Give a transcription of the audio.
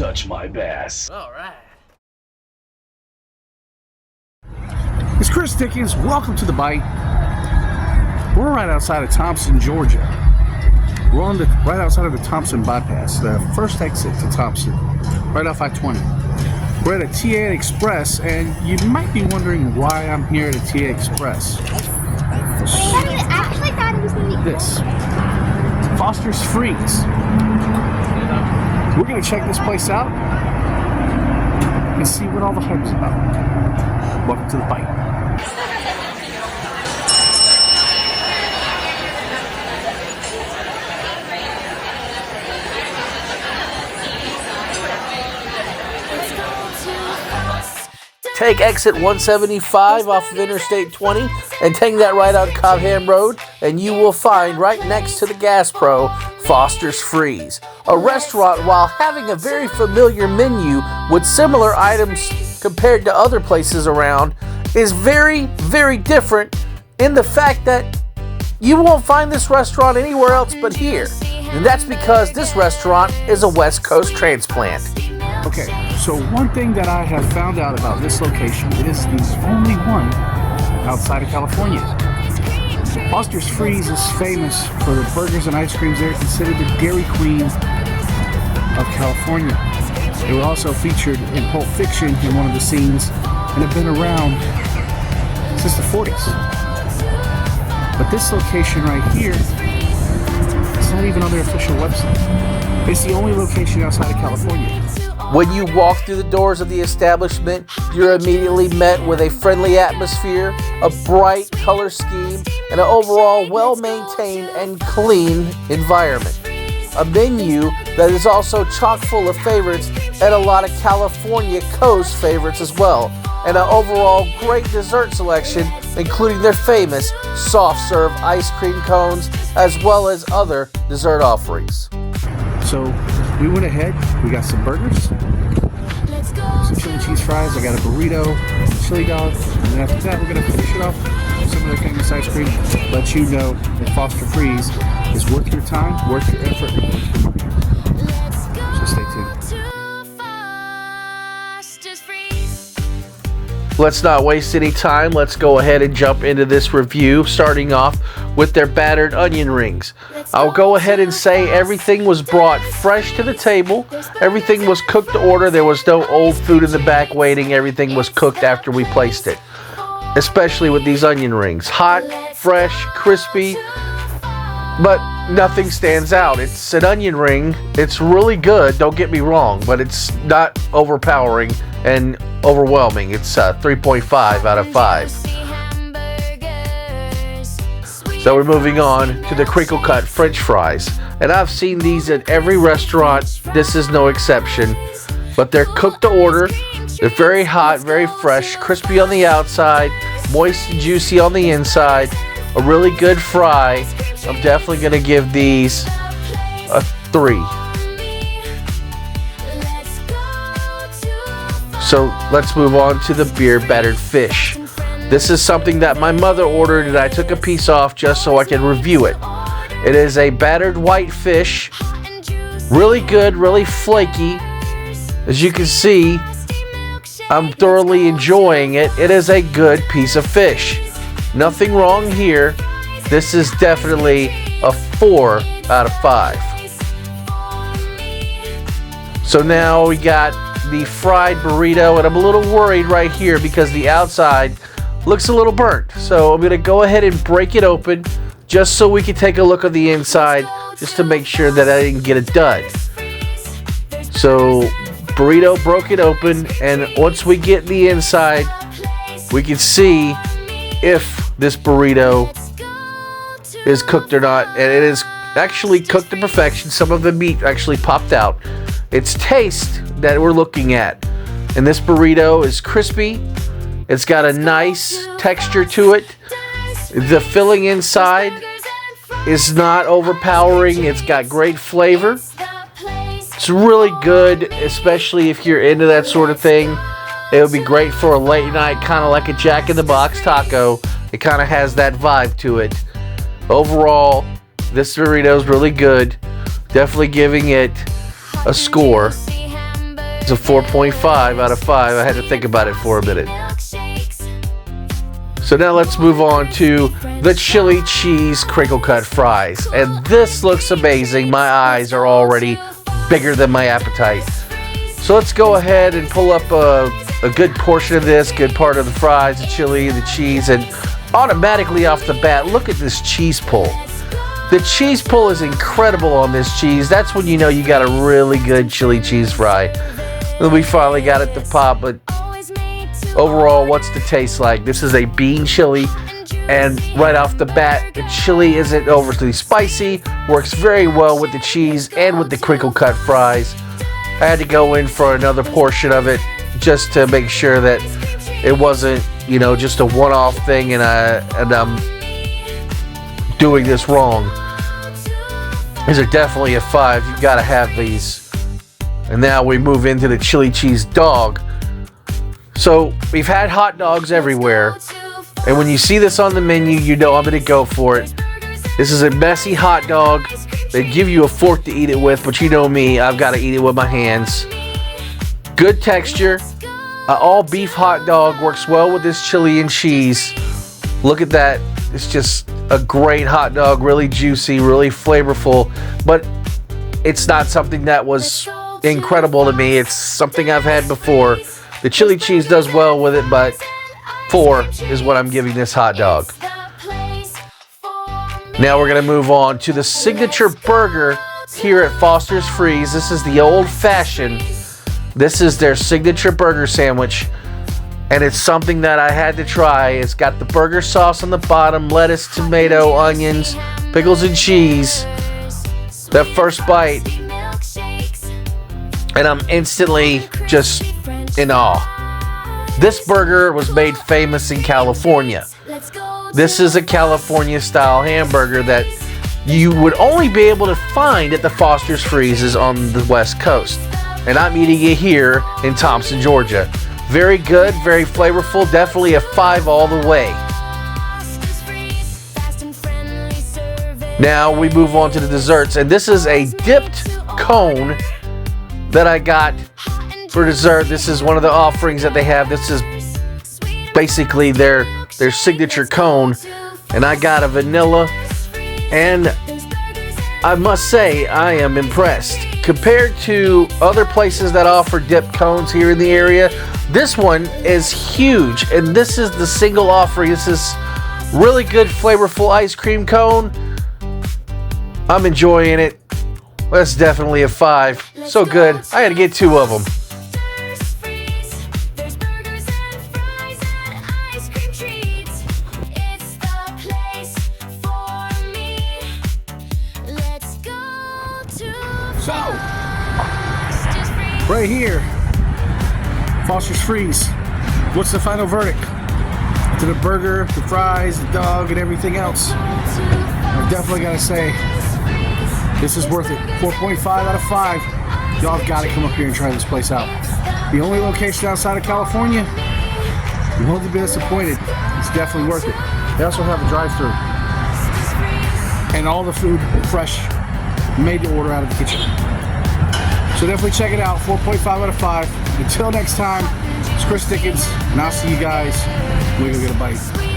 touch my bass. All right. It's Chris Dickens. Welcome to The Bite. We're right outside of Thomson, Georgia. We're on right outside of the Thomson bypass, the first exit to Thomson, right off I-20. We're at a TA Express, and you might be wondering why I'm here at a TA Express. This. Foster's Freeze. We're going to check this place out and see what all the hype is about. Welcome to The Bite. Take exit 175 off of Interstate 20 and take that right out Cobham Road, and you will find right next to the Gas Pro, Foster's Freeze, a restaurant while having a very familiar menu with similar items compared to other places around, is very, very different in the fact that you won't find this restaurant anywhere else but here. And that's because this restaurant is a West Coast transplant. Okay, so one thing that I have found out about this location, it is the only one outside of California. Foster's Freeze is famous for the burgers and ice creams. They're considered the Dairy Queen of California. They were also featured in Pulp Fiction in one of the scenes and have been around since the 40s. But this location right here, it's not even on their official website. It's the only location outside of California. When you walk through the doors of the establishment, you're immediately met with a friendly atmosphere, a bright color scheme, and an overall well-maintained and clean environment. A menu that is also chock full of favorites and a lot of California coast favorites as well, and an overall great dessert selection, including their famous soft-serve ice cream cones, as well as other dessert offerings. So we went ahead, we got some burgers, some chili cheese fries, I got a burrito, chili dog, and then after that we're going to finish it off with some of their famous ice cream. Let you know that Foster Freeze is worth your time, worth your effort, and worth your money. So stay tuned. Let's not waste any time. Let's go ahead and jump into this review, starting off with their battered onion rings. I'll go ahead and say everything was brought fresh to the table. Everything was cooked to order. There was no old food in the back waiting. Everything was cooked after we placed it, especially with these onion rings. Hot, fresh, crispy, but nothing stands out. It's an onion ring. It's really good, don't get me wrong, but it's not overpowering and overwhelming. It's 3.5 out of 5. So we're moving on to the crinkle cut French fries. And I've seen these at every restaurant. This is no exception. But they're cooked to order. They're very hot, very fresh, crispy on the outside, moist and juicy on the inside. A really good fry. I'm definitely going to give these a 3. So let's move on to the beer battered fish. This is something that my mother ordered and I took a piece off just so I can review it. It is a battered white fish. Really good, really flaky. As you can see, I'm thoroughly enjoying it. It is a good piece of fish. Nothing wrong here. This is definitely a 4 out of 5. So now we got the fried burrito, and I'm a little worried right here because the outside looks a little burnt. So I'm going to go ahead and break it open just so we can take a look at the inside, just to make sure that I didn't get a dud. So burrito broke it open, and once we get the inside, we can see if this burrito is cooked or not. And it is actually cooked to perfection. Some of the meat actually popped out. It's taste that we're looking at. And this burrito is crispy. It's got a nice texture to it. The filling inside is not overpowering. It's got great flavor. It's really good, especially if you're into that sort of thing. It would be great for a late night, kind of like a Jack in the Box taco. It kind of has that vibe to it. Overall, this burrito is really good. Definitely giving it a score It's a 4.5 out of 5. I had to think about it for a minute. So now let's move on to the chili cheese crinkle cut fries. And this looks amazing. My eyes are already bigger than my appetite. So let's go ahead and pull up a good portion of this, good part of the fries, the chili, the cheese, and automatically off the bat, look at this cheese pull. The cheese pull is incredible on this cheese. That's when you know you got a really good chili cheese fry. And we finally got it to pop, but overall, what's the taste like? This is a bean chili, and right off the bat, the chili isn't overly spicy, works very well with the cheese and with the crinkle cut fries. I had to go in for another portion of it just to make sure that it wasn't, you know, just a one-off thing and I'm doing this wrong. These are definitely a 5. You've got to have these. And now we move into the chili cheese dog. So we've had hot dogs everywhere, and when you see this on the menu, you know I'm going to go for it. This is a messy hot dog. They give you a fork to eat it with, but you know me, I've got to eat it with my hands. Good texture. All beef hot dog works well with this chili and cheese. Look at that. It's just a great hot dog, really juicy, really flavorful, but it's not something that was incredible to me. It's something I've had before. The chili cheese does well with it, but 4 is what I'm giving this hot dog. Now we're going to move on to the signature burger here at Foster's Freeze. This is the old fashioned. This is their signature burger sandwich, and it's something that I had to try. It's got the burger sauce on the bottom, lettuce, tomato, onions, pickles, and cheese. That first bite, and I'm instantly just in awe. This burger was made famous in California. This is a California style hamburger that you would only be able to find at the Foster's Freezes on the West Coast. And I'm eating it here in Thomson, Georgia. Very good, very flavorful, definitely a 5 all the way. Now we move on to the desserts, and this is a dipped cone that I got for dessert. This is one of the offerings that they have. This is basically their signature cone, and I got a vanilla, and I must say I am impressed. Compared to other places that offer dipped cones here in the area, this one is huge, and this is the single offering. This is really good, flavorful ice cream cone. I'm enjoying it. That's definitely a 5. So good. I had to get 2 of them. So, right here, Foster's Freeze. What's the final verdict? To the burger, the fries, the dog, and everything else. I've definitely got to say, this is worth it. 4.5 out of 5. Y'all have got to come up here and try this place out. The only location outside of California, you won't be disappointed. It's definitely worth it. They also have a drive-thru. And all the food fresh, made to order out of the kitchen. So definitely check it out. 4.5 out of 5. Until next time, it's Chris Dickens, and I'll see you guys when we go get a bite.